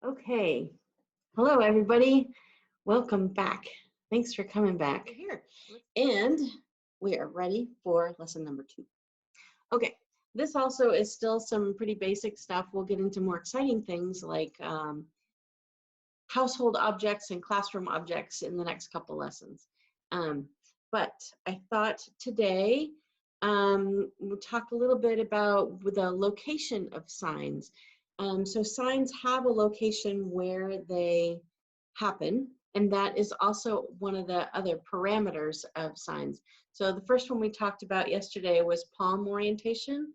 Okay. Hello, everybody. Welcome back. Thanks for coming back here. And we are ready for lesson number 2. Okay. This also is still some pretty basic stuff. We'll get into more exciting things like household objects and classroom objects in the next couple lessons. But I thought today we'll talk a little bit about the location of signs. So signs have a location where they happen, and that is also one of the other parameters of signs. So the first one we talked about yesterday was palm orientation,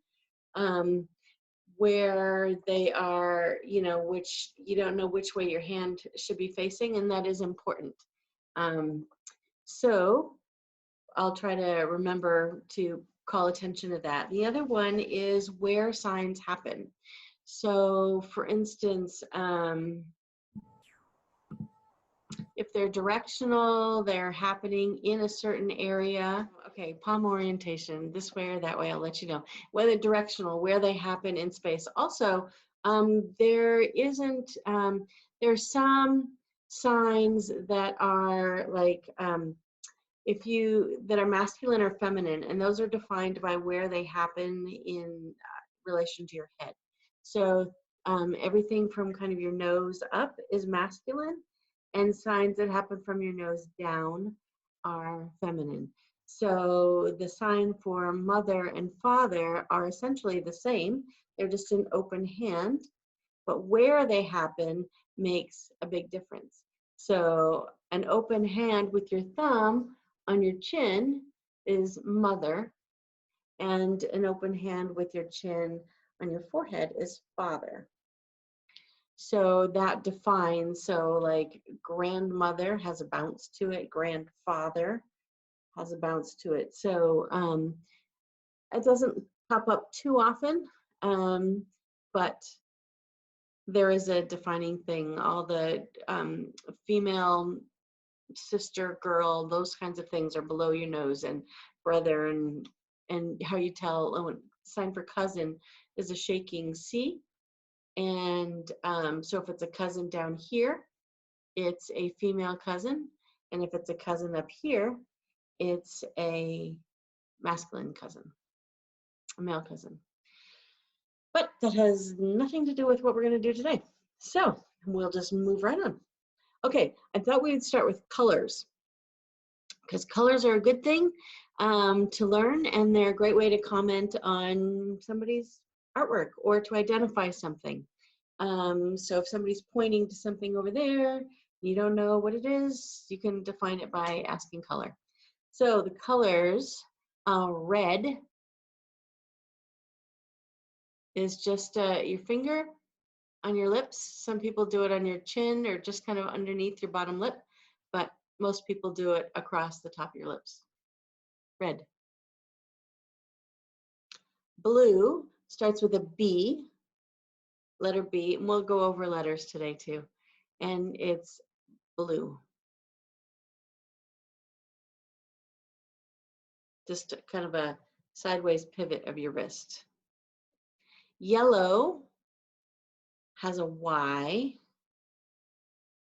where they are, which you don't know which way your hand should be facing, and that is important. So I'll try to remember to call attention to that. The other one is where signs happen. So for instance, if they're directional, they're happening in a certain area. Okay, palm orientation, this way or that way, I'll let you know. Whether directional, where they happen in space. Also, there's some signs that are like, that are masculine or feminine, and those are defined by where they happen in relation to your head. So everything from kind of your nose up is masculine, and signs that happen from your nose down are feminine. So the sign for mother and father are essentially the same. They're just an open hand, but where they happen makes a big difference. So an open hand with your thumb on your chin is mother, and an open hand with your chin on your forehead is father. So that defines, so like grandmother has a bounce to it, grandfather has a bounce to it. So it doesn't pop up too often, but there is a defining thing. All the female, sister, girl, those kinds of things are below your nose, and brother, and how you tell, sign for cousin is a shaking C. And so if it's a cousin down here, it's a female cousin. And if it's a cousin up here, it's a masculine cousin, a male cousin. But that has nothing to do with what we're going to do today. So we'll just move right on. Okay, I thought we would start with colors, because colors are a good thing to learn, and they're a great way to comment on somebody's artwork or to identify something. So if somebody's pointing to something over there, you don't know what it is, you can define it by asking color. So the colors, red is just your finger on your lips. Some people do it on your chin or just kind of underneath your bottom lip, but most people do it across the top of your lips. Red. Blue starts with a B, letter B, and we'll go over letters today too. And it's blue. Just kind of a sideways pivot of your wrist. Yellow has a Y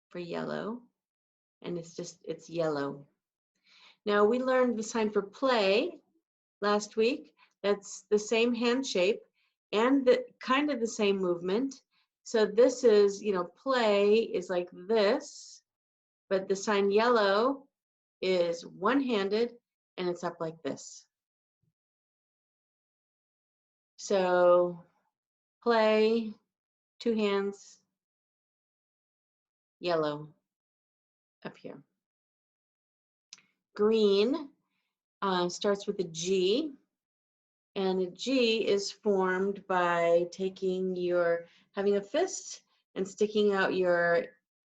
for yellow, and it's yellow. Now we learned the sign for play last week. That's the same hand shape and kind of the same movement. So this is, play is like this, but the sign yellow is one-handed and it's up like this. So play, two hands, yellow up here. Green starts with a G, and a G is formed by having a fist and sticking out your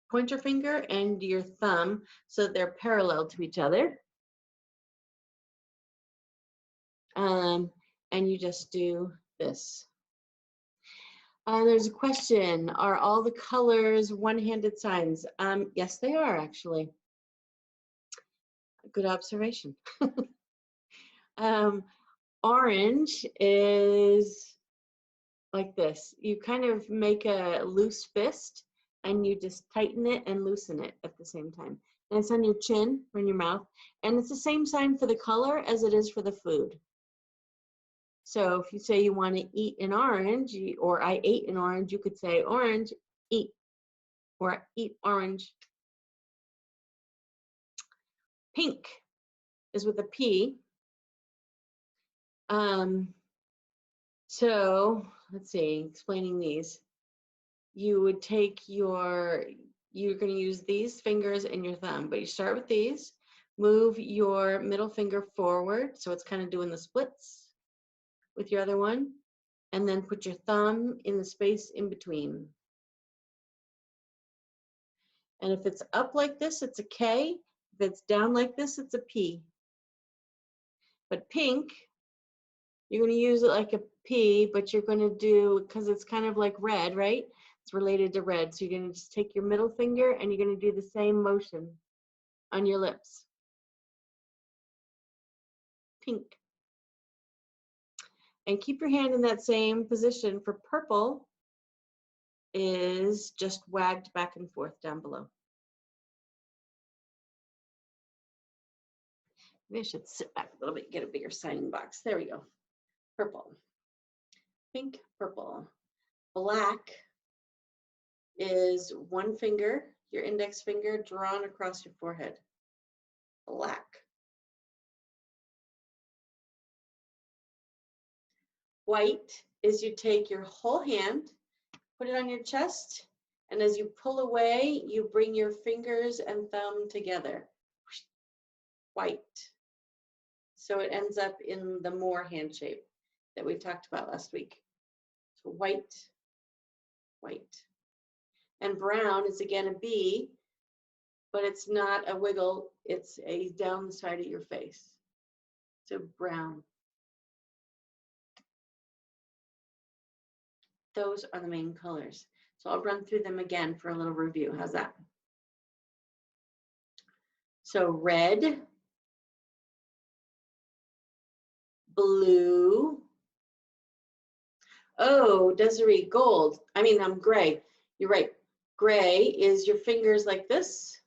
pointer finger and your thumb so that they're parallel to each other. And you just do this. There's a question, are all the colors one-handed signs? Yes, they are actually. Good observation. Orange is like this. You kind of make a loose fist and you just tighten it and loosen it at the same time. And it's on your chin or in your mouth. And it's the same sign for the color as it is for the food. So if you say you want to eat an orange, or I ate an orange, you could say orange, eat, or eat orange. Pink is with a P. So let's see, explaining these. You would take you're going to use these fingers and your thumb, but you start with these, move your middle finger forward, so it's kind of doing the splits with your other one, and then put your thumb in the space in between. And if it's up like this, it's a K. If it's down like this, it's a P. But pink, you're going to use it like a P, but you're going to do, because it's kind of like red, right? It's related to red. So you're going to just take your middle finger and you're going to do the same motion on your lips. Pink. And keep your hand in that same position. For purple is just wagged back and forth down below. Maybe I should sit back a little bit, get a bigger signing box. There we go. Purple. Pink, purple. Black is one finger, your index finger, drawn across your forehead. Black. White is you take your whole hand, put it on your chest, and as you pull away, you bring your fingers and thumb together. White. So it ends up in the more hand shape that we talked about last week. So white, white. And brown is again a B, but it's not a wiggle, it's a down the side of your face. So brown. Those are the main colors. So I'll run through them again for a little review. How's that? So red, blue. Oh, Desiree, gold. Gray. You're right. Gray is your fingers like this,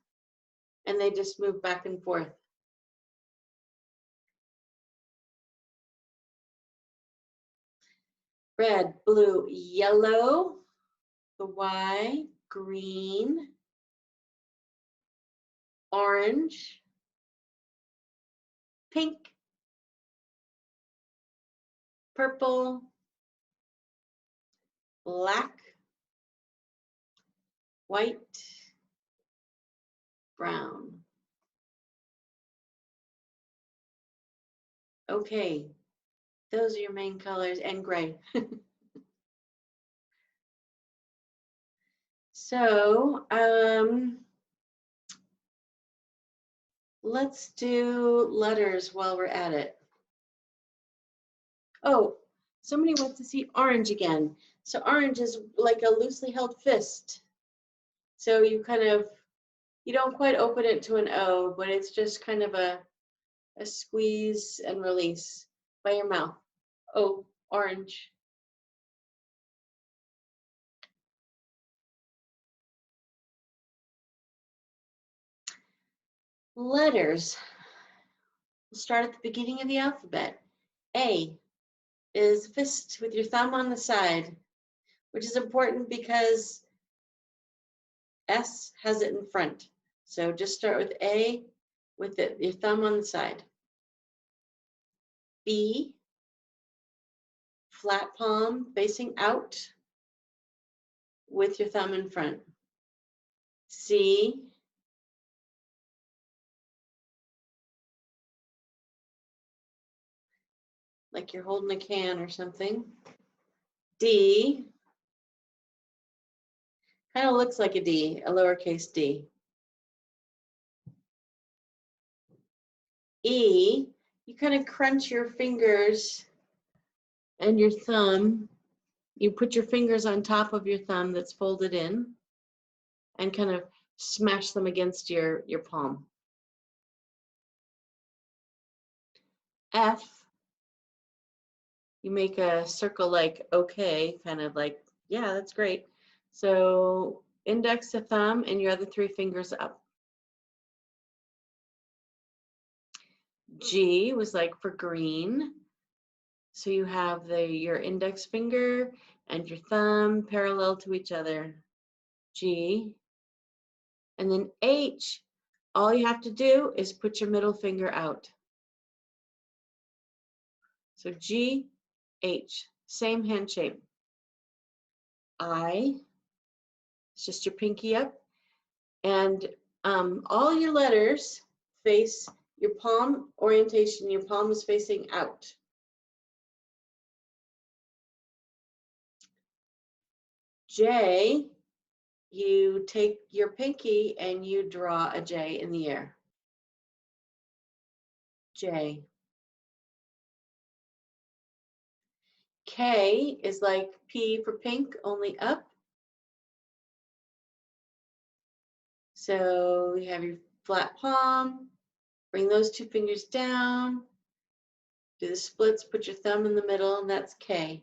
and they just move back and forth. Red, blue, yellow, the Y, green, orange, pink, purple, black, white, brown. Okay, those are your main colors, and gray. So, let's do letters while we're at it. Oh, somebody wants to see orange again. So orange is like a loosely held fist. So you don't quite open it to an O, but it's just kind of a squeeze and release by your mouth. Oh, orange. Letters. We'll start at the beginning of the alphabet. A is fist with your thumb on the side, which is important because S has it in front. So just start with A with your thumb on the side. B, flat palm facing out with your thumb in front. C, like you're holding a can or something. D, kind of looks like a D, a lowercase d. E, you kind of crunch your fingers and your thumb. You put your fingers on top of your thumb that's folded in and kind of smash them against your palm. F, you make a circle like okay, kind of like, yeah, that's great. So index to thumb, and your other 3 fingers up. G was like for green. So you have your index finger and your thumb parallel to each other. G. And then H, all you have to do is put your middle finger out. So G, H, same hand shape. I, it's just your pinky up. And all your letters face your palm orientation. Your palm is facing out. J, you take your pinky and you draw a J in the air. J. K is like P for pink, only up. So you have your flat palm, bring those 2 fingers down, do the splits, put your thumb in the middle, and that's K.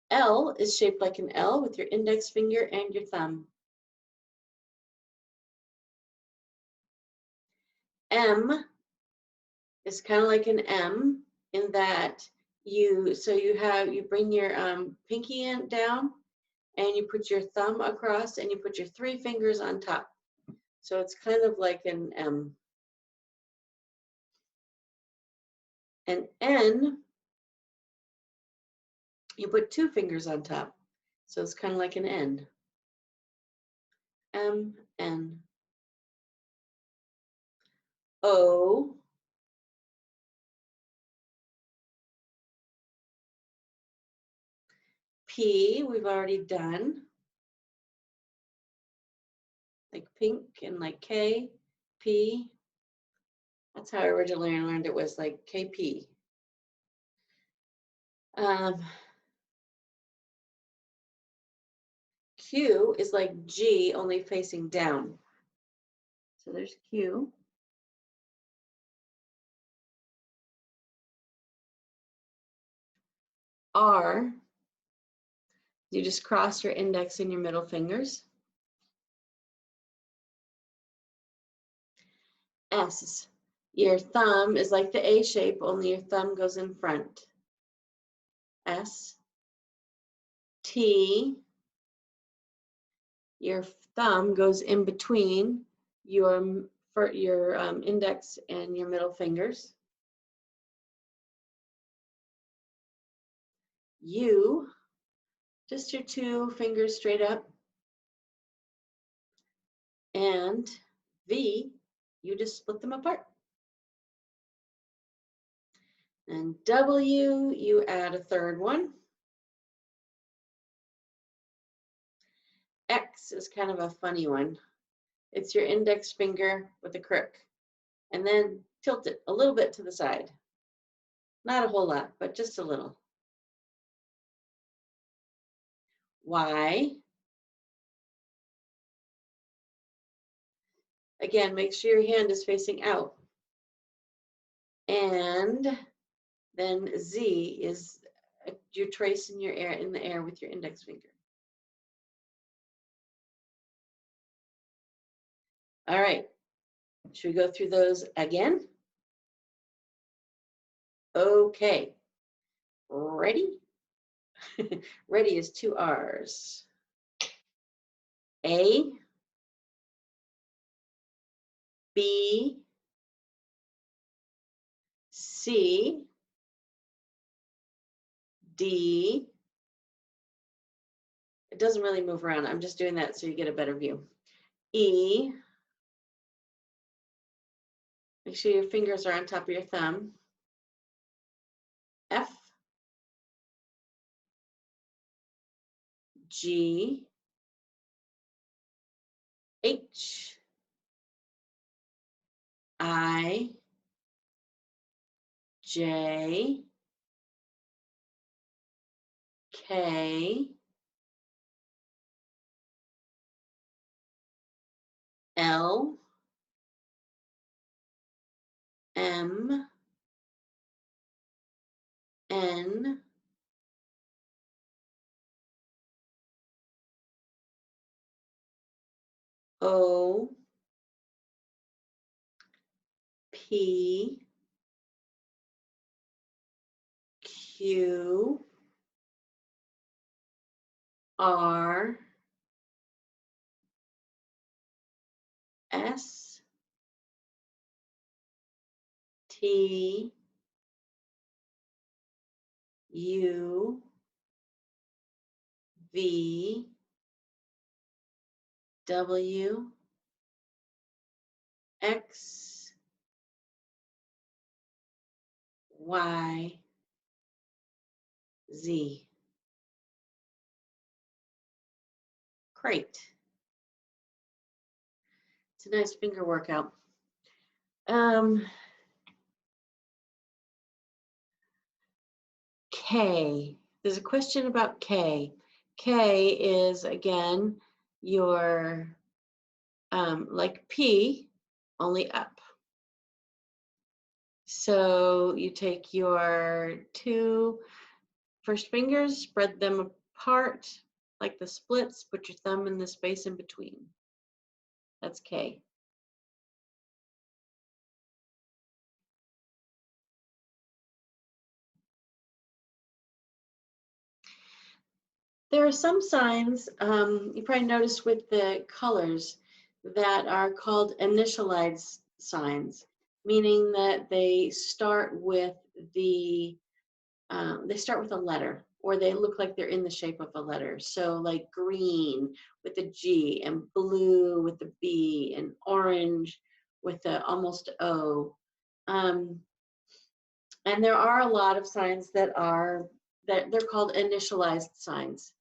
L is shaped like an L with your index finger and your thumb. M is kind of like an M in that you bring your pinky in down and you put your thumb across and you put your 3 fingers on top. So it's kind of like an M. And N, you put 2 fingers on top. So it's kind of like an N. M, N. O, P, we've already done. Like pink and like K, P. That's how I originally learned it, was like KP. Q is like G, only facing down. So there's Q. R, you just cross your index and your middle fingers. S, your thumb is like the A shape, only your thumb goes in front. S. T, your thumb goes in between your index and your middle fingers. U, just your 2 fingers straight up. And V, you just split them apart. And W, you add a 3rd one. X is kind of a funny one. It's your index finger with a crook. And then tilt it a little bit to the side. Not a whole lot, but just a little. Y. Again, make sure your hand is facing out. And then Z is you're tracing your air in the air with your index finger. All right, should we go through those again? Okay, ready? Ready is 2 R's. A, B, C, D. It doesn't really move around. I'm just doing that so you get a better view. E, make sure your fingers are on top of your thumb. F, G, H, I, J, K, L, M, N, O, P, Q, R, S, T, U, V, W, X, Y, Z. Great. It's a nice finger workout. K. There's a question about K. K is, again, your, like P, only up. So you take your two first fingers, spread them apart like the splits, put your thumb in the space in between. That's K. There are some signs, you probably noticed with the colors, that are called initialized signs, meaning that they start with a letter, or they look like they're in the shape of a letter. So like green with a G, and blue with a B, and orange with a almost O. And there are a lot of signs that they're called initialized signs.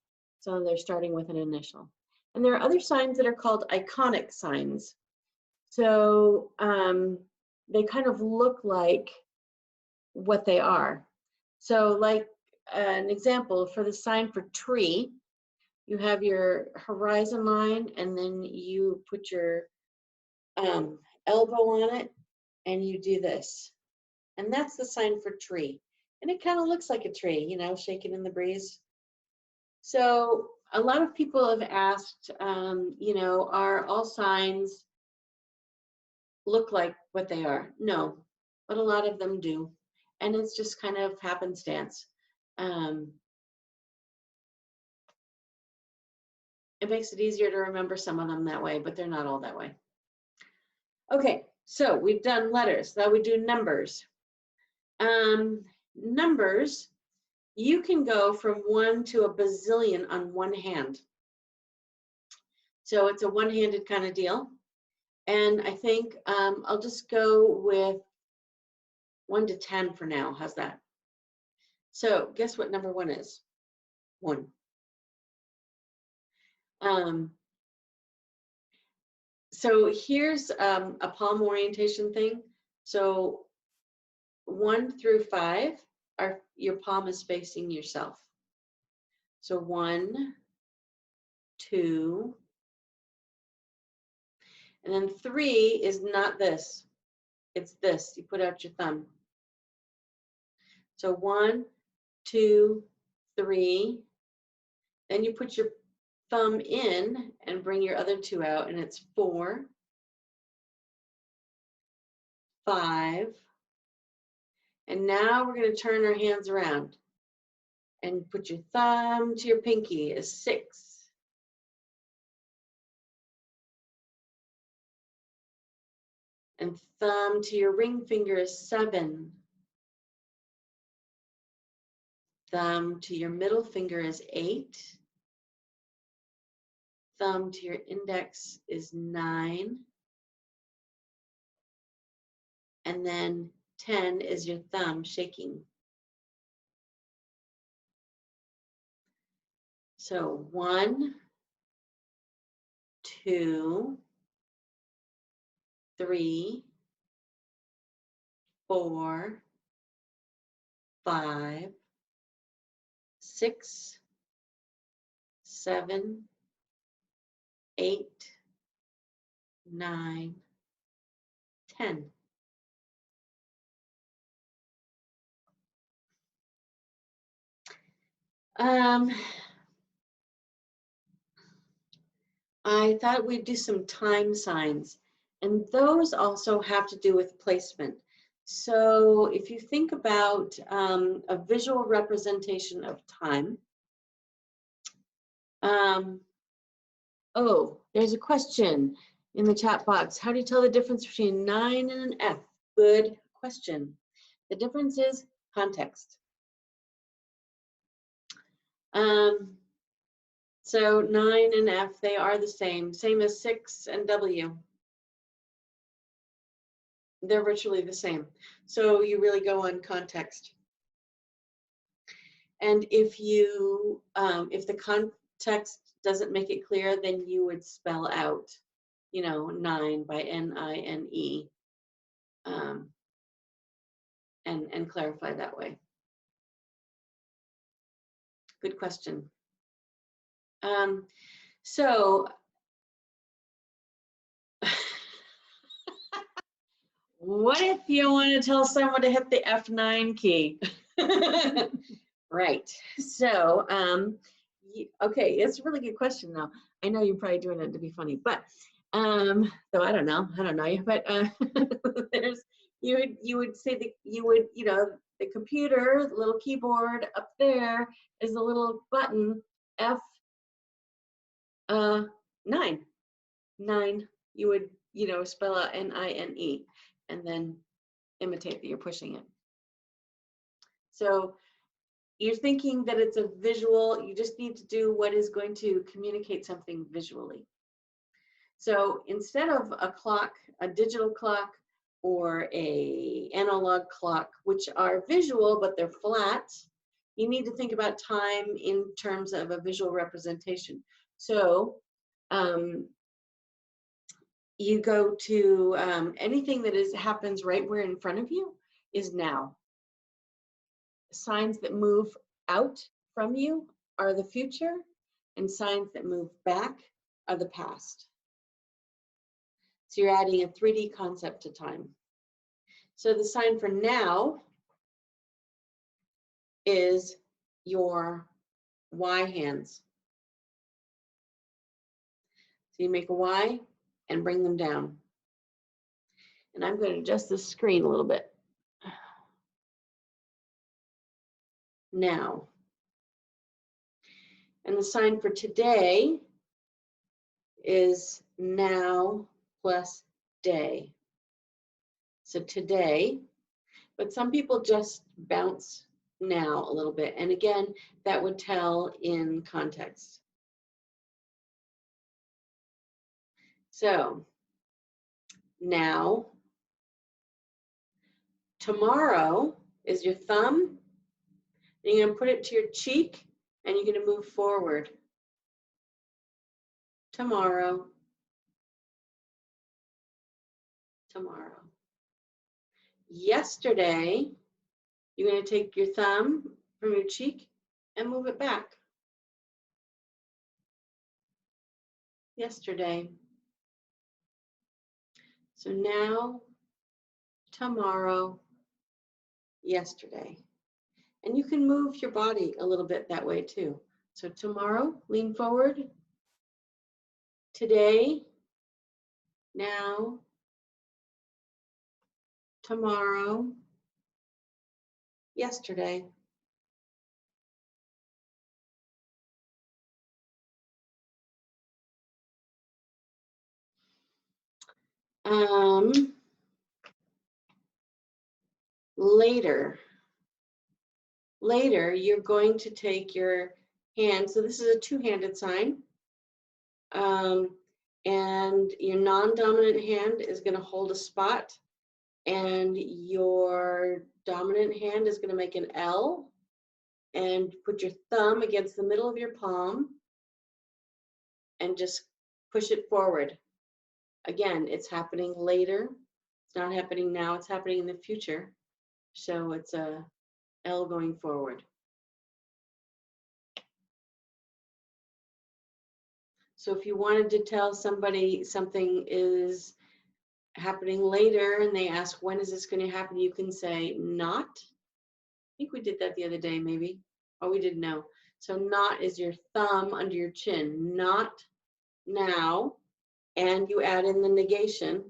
So they're starting with an initial. And there are other signs that are called iconic signs. So they kind of look like what they are. So like an example, for the sign for tree, you have your horizon line, and then you put your elbow on it, and you do this. And that's the sign for tree. And it kind of looks like a tree, you know, shaking in the breeze. So a lot of people have asked, you know, are all signs look like what they are? No, but a lot of them do. And it's just kind of happenstance. It makes it easier to remember some of them that way, but they're not all that way. Okay, so we've done letters. Now we do numbers. Numbers, you can go from 1 to a bazillion on one hand. So it's a one-handed kind of deal. And I think I'll just go with 1 to 10 for now. How's that? So guess what number 1 is? 1. So here's a palm orientation thing. So 1 through 5, your palm is facing yourself. So 1, 2, and then 3 is not this. It's this. You put out your thumb. So 1, 2, 3. Then you put your thumb in and bring your other 2 out, and it's 4, 5. And now we're going to turn our hands around and put your thumb to your pinky is 6. And thumb to your ring finger is 7. Thumb to your middle finger is 8. Thumb to your index is 9. And then 10 is your thumb shaking. So 1, 2, 3, 4, 5, 6, 7, 8, 9, 10. I thought we'd do some time signs, and those also have to do with placement. So if you think about a visual representation of time, oh, there's a question in the chat box. How do you tell the difference between 9 and an F? Good question. The difference is context. So 9 and F, they are the same as 6 and W. They're virtually the same. So you really go on context. And if you, if the context doesn't make it clear, then you would spell out, you know, 9 by N-I-N-E, and clarify that way. Good question. So what if you want to tell someone to hit the F9 key? Right. So, okay, it's a really good question though. I know you're probably doing it to be funny, but though I don't know you, but there's you would say that you would, you know, the computer, the little keyboard up there is a little button F 9. You would, you know, spell out N-I-N-E and then imitate that you're pushing it. So you're thinking that it's a visual, you just need to do what is going to communicate something visually. So instead of a clock, a digital clock or a analog clock, which are visual but they're flat, you need to think about time in terms of a visual representation. So you go to anything that happens right where in front of you is now. Signs that move out from you are the future, and signs that move back are the past. So you're adding a 3D concept to time. So the sign for now is your Y hands. So you make a Y and bring them down. And I'm going to adjust the screen a little bit. Now. And the sign for today is now plus day. So today, but some people just bounce now a little bit. And again, that would tell in context. So now, tomorrow is your thumb. And you're going to put it to your cheek and you're going to move forward. Tomorrow. Tomorrow. Yesterday, you're going to take your thumb from your cheek and move it back. Yesterday. So now, tomorrow, yesterday. And you can move your body a little bit that way too. So tomorrow, lean forward. Today, now, tomorrow, yesterday. Later, you're going to take your hand. So this is a two-handed sign. And your non-dominant hand is going to hold a spot. And your dominant hand is going to make an L. And put your thumb against the middle of your palm. And just push it forward. Again, it's happening later. It's not happening now. It's happening in the future. So it's a L going forward. So if you wanted to tell somebody something is happening later and they ask, when is this going to happen? You can say not. I think we did that the other day, maybe. Oh, we didn't know. So not is your thumb under your chin. Not now, and you add in the negation,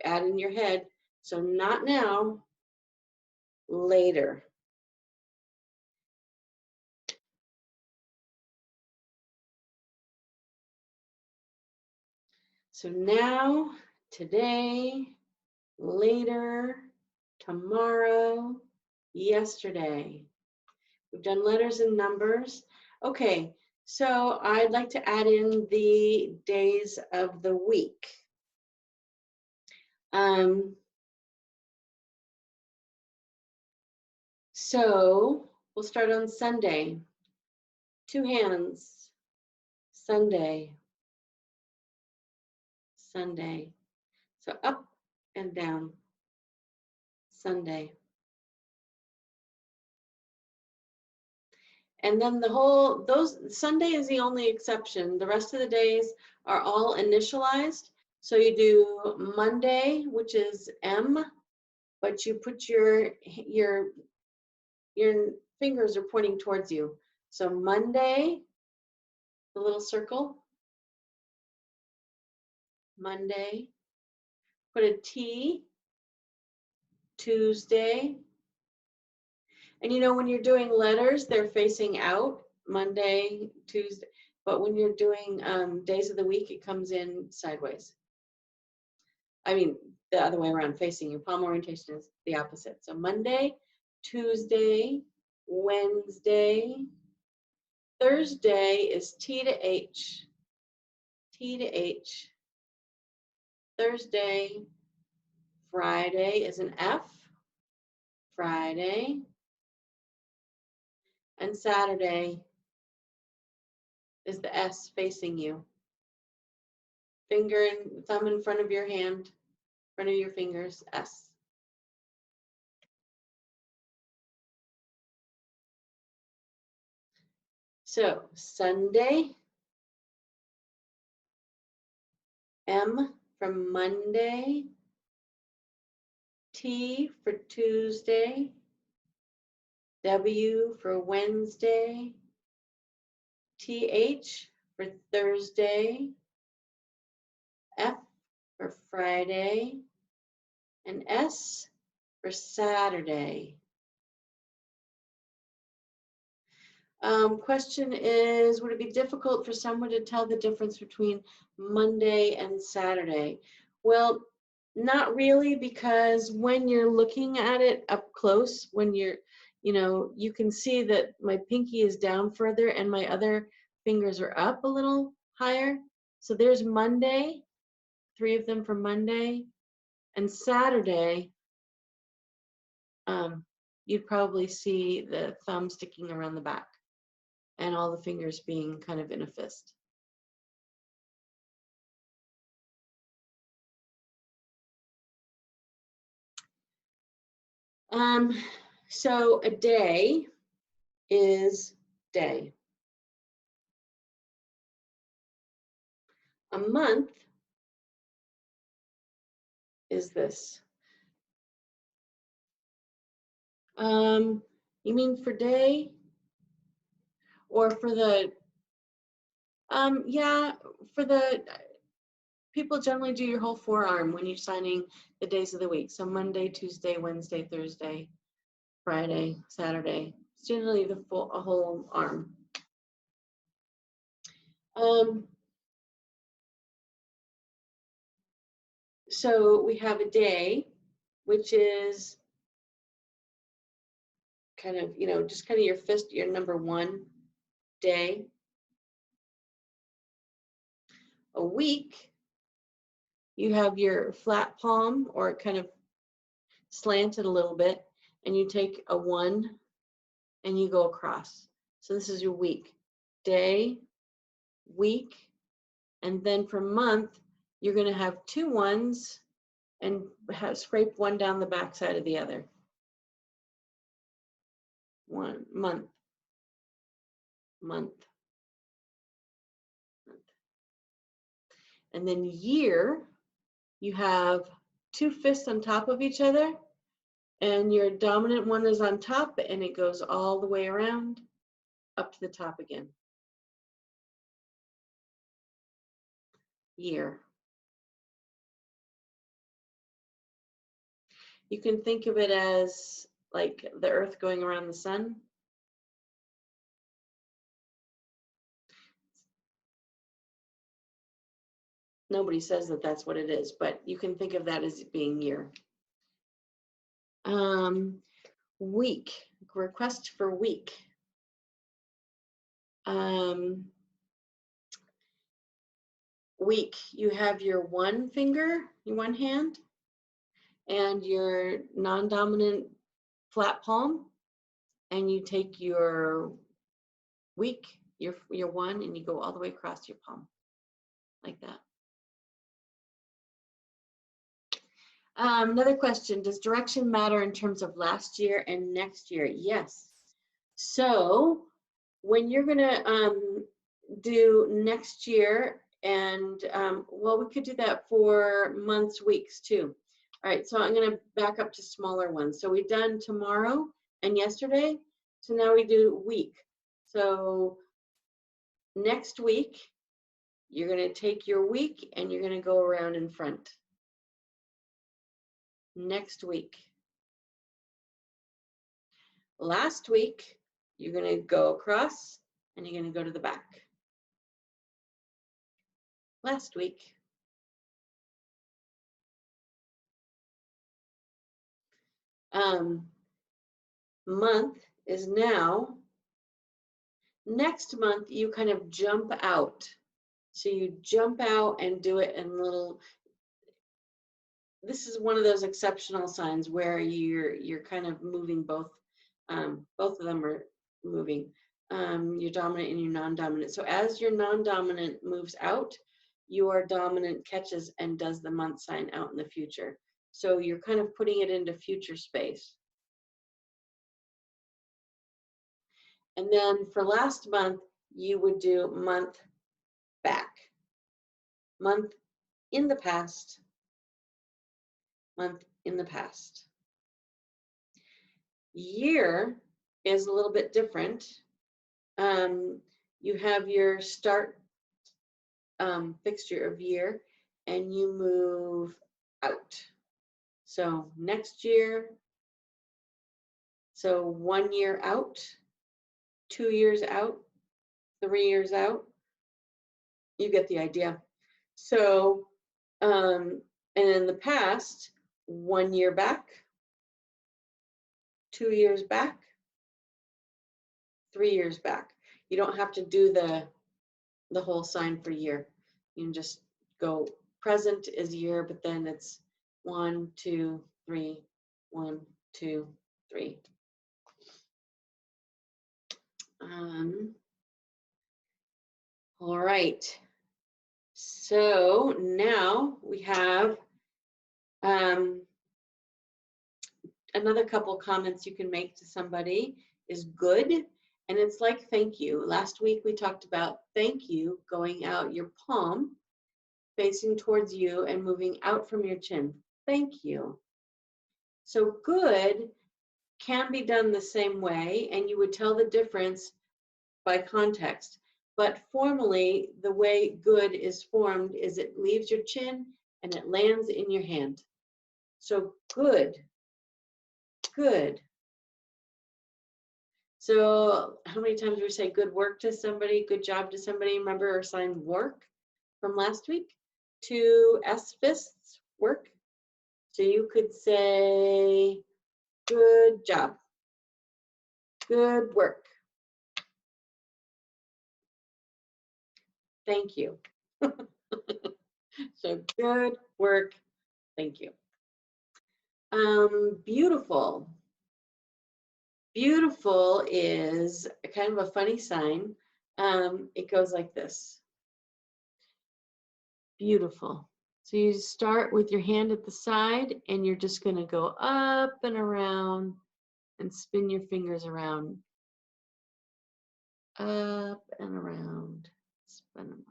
add in your head. So not now, later. So now, today, later, tomorrow, yesterday. We've done letters and numbers. Okay, so I'd like to add in the days of the week. So we'll start on Sunday. 2 hands. Sunday. Sunday. So up and down. Sunday. And then Sunday is the only exception. The rest of the days are all initialized. So you do Monday, which is M, but you put your fingers are pointing towards you. So Monday, the little circle, Monday, put a T, Tuesday. And you know, when you're doing letters, they're facing out, Monday, Tuesday. But when you're doing days of the week, it comes in sideways. I mean, the other way around, facing you. Palm orientation is the opposite. So Monday, Tuesday, Wednesday, Thursday is T to H. T to H. Thursday. Friday is an F. Friday. And Saturday is the S facing you. Finger and thumb in front of your hand, front of your fingers, S. So Sunday, M for Monday, T for Tuesday, W for Wednesday, TH for Thursday, F for Friday, and S for Saturday. Question is, would it be difficult for someone to tell the difference between Monday and Saturday? Well, not really, because when you're looking at it up close, when you can see that my pinky is down further and my other fingers are up a little higher. So there's Monday, 3 of them for Monday, and Saturday, you'd probably see the thumb sticking around the back and all the fingers being kind of in a fist. So a day is day. A month is this. You mean for day or for the, yeah, for the, people generally do your whole forearm when you're signing the days of the week. So Monday, Tuesday, Wednesday, Thursday, Friday, Saturday. It's generally a whole arm. So we have a day, which is kind of, just kind of your fist, your number 1 day. A week, you have your flat palm or kind of slanted a little bit, and you take a 1 and you go across. So this is your week. Day, week, and then for month, you're going to have 2 1s and scrape 1 down the back side of the other. 1 month, month, month. And then year, you have 2 fists on top of each other, and your dominant one is on top, and it goes all the way around up to the top again. year. You can think of it as like the Earth going around the sun. Nobody says that that's what it is, but you can think of that as being year. Week, request for week. Week, you have your one finger, your one hand, and your non-dominant flat palm, and you take your week, your one, and you go all the way across your palm, like that. Another question, does direction matter in terms of last year and next year? Yes. So when you're gonna do next year, and well, we could do that for months, weeks too. All right, so I'm gonna back up to smaller ones. So we've done tomorrow and yesterday, so now we do week. So next week, you're gonna take your week and you're gonna go around in front. Next week. Last week, you're gonna go across and you're gonna go to the back. Last week. Month is now. Next month, you kind of jump out. So you jump out and do it in little, this is one of those exceptional signs where you're kind of moving both of them are moving, your dominant and your non-dominant. So as your non-dominant moves out, your dominant catches and does the month sign out in the future. So you're kind of putting it into future space. And then for last month, you would do month back, month in the past, month in the past. Year is a little bit different. You have your start fixture of year and you move out. So next year, so 1 year out, 2 years out, 3 years out. You get the idea. So, and in the past, 1 year back, 2 years back, 3 years back. You don't have to do the whole sign for year. You can just go present is year, but then it's 1, 2, 3, 1, 2, 3. All right. So now we have another couple comments you can make to somebody is good. And it's like thank you. Last week we talked about thank you going out your palm, facing towards you and moving out from your chin. Thank you. So good can be done the same way, and you would tell the difference by context. But formally, the way good is formed is it leaves your chin and it lands in your hand. So good, good. So how many times do we say good work to somebody, good job to somebody? Remember our sign work from last week? 2 S fists, work. So you could say good job, good work, thank you. So good work, thank you. Beautiful. Beautiful is kind of a funny sign. It goes like this. Beautiful. So you start with your hand at the side and you're just going to go up and around and spin your fingers around. Up and around. Spin them.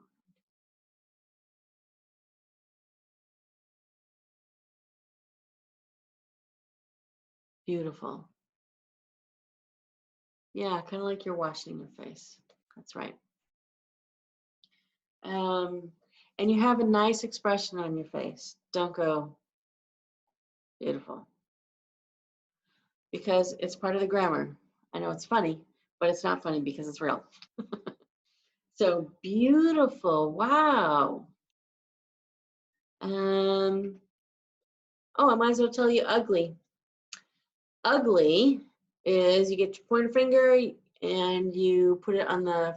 Beautiful. Yeah, kind of like you're washing your face. That's right. And you have a nice expression on your face. Don't go, beautiful. Because it's part of the grammar. I know it's funny, but it's not funny because it's real. So beautiful, wow. Oh, I might as well tell you ugly. Ugly is you get your pointer finger and you put it on the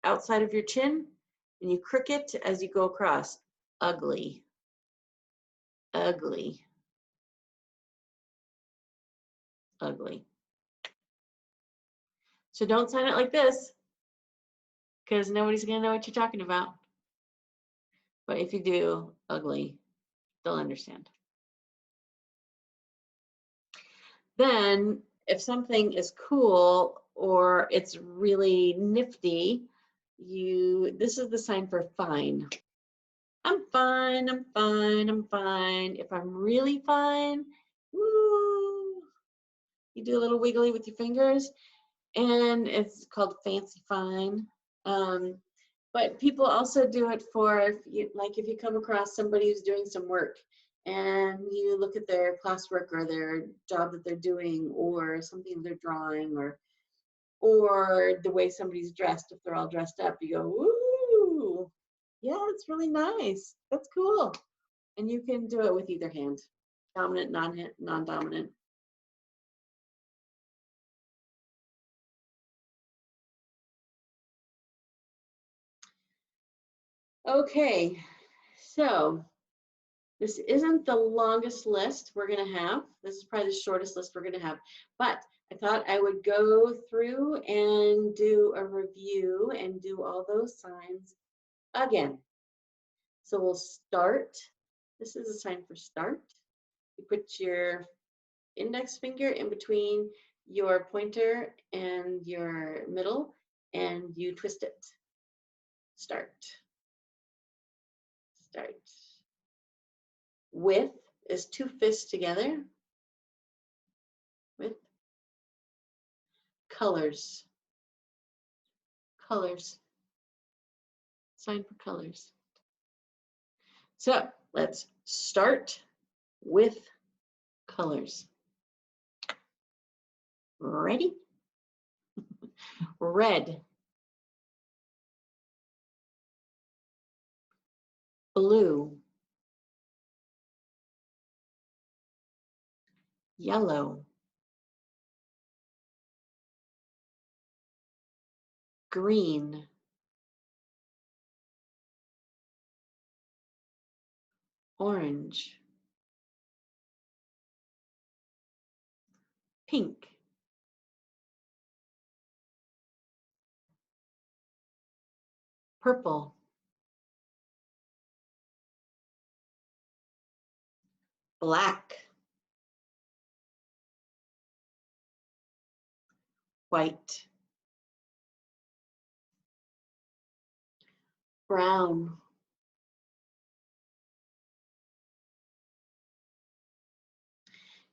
outside of your chin and you crook it as you go across. Ugly, ugly, ugly. So don't sign it like this because nobody's gonna know what you're talking about. But if you do, ugly, they'll understand. Then if something is cool or it's really nifty, this is the sign for fine. I'm fine, I'm fine, I'm fine. If I'm really fine, woo, you do a little wiggly with your fingers, and it's called fancy fine. But people also do it for if you come across somebody who's doing some work and you look at their classwork or their job that they're doing or something they're drawing or the way somebody's dressed, if they're all dressed up, you go, ooh, yeah, it's really nice. That's cool. And you can do it with either hand, dominant, non-dominant. Okay, so this isn't the longest list we're going to have. This is probably the shortest list we're going to have. But I thought I would go through and do a review and do all those signs again. So we'll start. This is a sign for start. You put your index finger in between your pointer and your middle, and you twist it. Start. Start. With is two fists together. With. Colors. Colors. Sign for colors. So let's start with colors. Ready? Red. Blue. Yellow. Green. Orange. Pink. Purple. Black. White. Brown.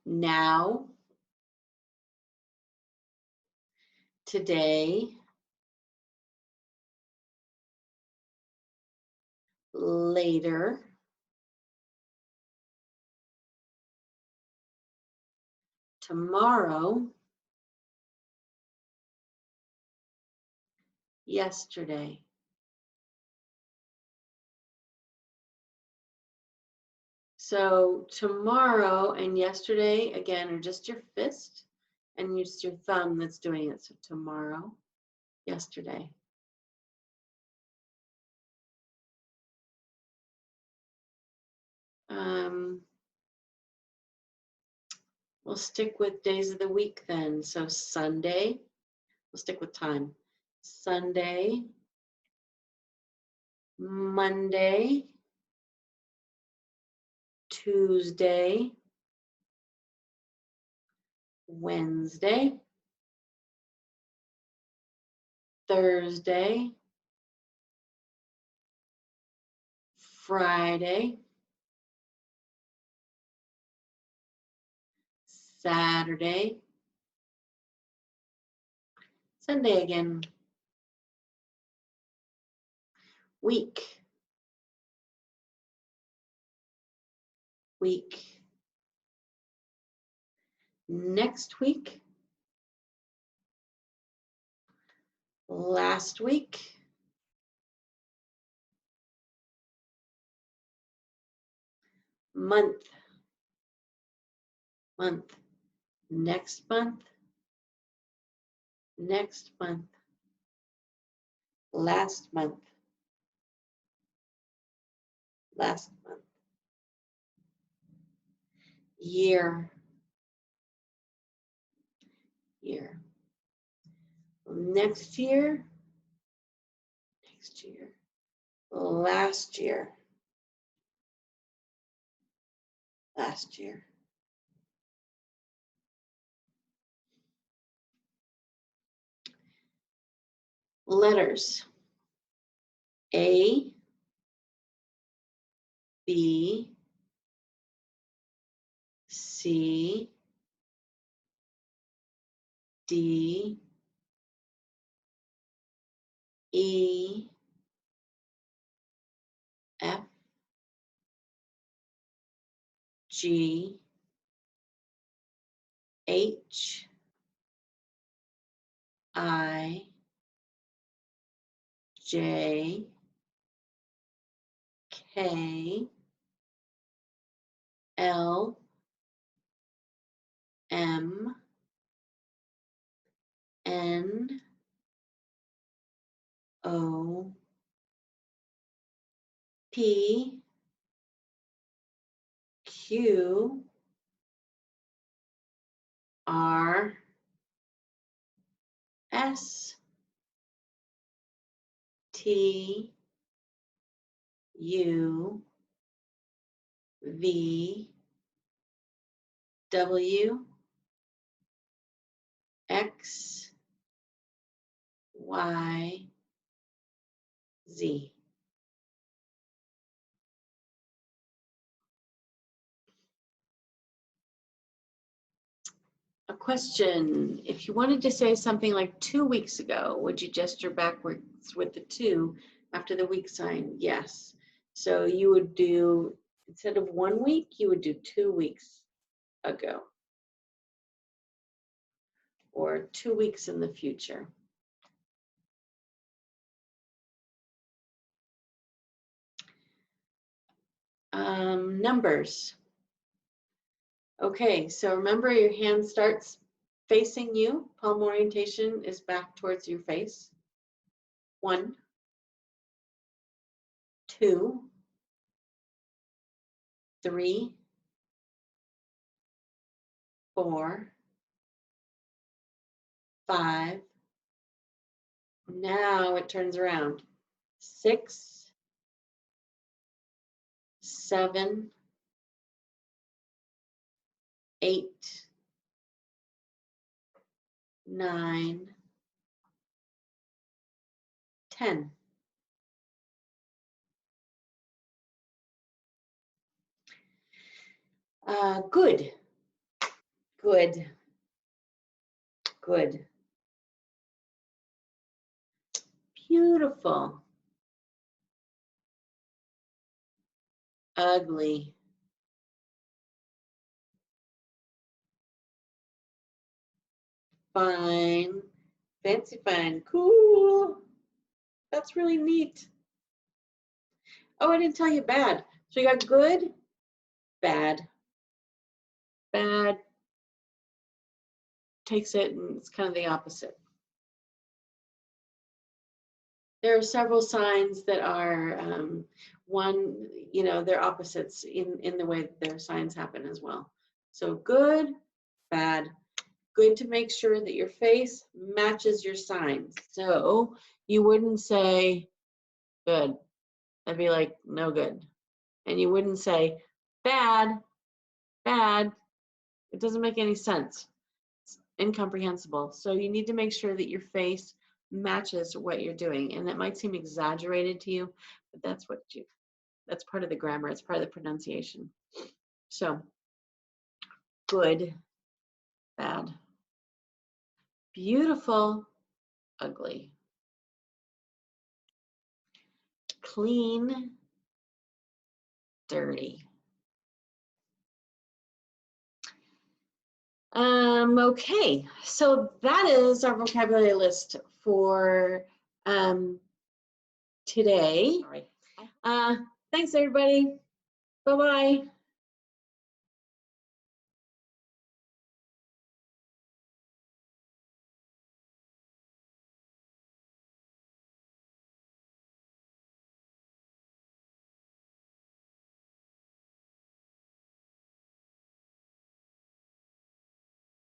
Now. Today. Later. Tomorrow. Yesterday. So tomorrow and yesterday, again, are just your fist and just your thumb that's doing it. So tomorrow, yesterday. We'll stick with days of the week then. So Sunday, we'll stick with time. Sunday, Monday, Tuesday, Wednesday, Thursday, Friday, Saturday, Sunday again. Week. week, next week, last week, month, next month, next month, last month, last month, year, year, next year, next year, last year, last year. Letters A, B, C, D, E, F, G, H, I, J, K, L, M, N, O, P, Q, R, S, T, U, V, W, X, Y, Z. A question, if you wanted to say something like 2 weeks ago, would you gesture backwards with the 2 after the week sign? Yes. So you would do, instead of 1 week, you would do 2 weeks ago, or 2 weeks in the future. Numbers. Okay, so remember your hand starts facing you. Palm orientation is back towards your face. 1, 2, 3, 4, 5. Now it turns around. 6, 7, 8, 9, 10. Good, good, good. Beautiful. Ugly. Fine. Fancy fine. Cool. That's really neat. Oh, I didn't tell you bad. So you got good, bad. Bad takes it and it's kind of the opposite. There are several signs that are one, you know, they're opposites in the way that their signs happen as well. So good, bad. Good to make sure that your face matches your signs. So you wouldn't say good. That'd be like no good. And you wouldn't say bad, bad. It doesn't make any sense. It's incomprehensible. So you need to make sure that your face matches what you're doing. And that might seem exaggerated to you, but that's part of the grammar. It's part of the pronunciation. So good, bad. Beautiful, ugly. Clean, dirty. Okay, so that is our vocabulary list for today. Thanks, everybody. Bye-bye.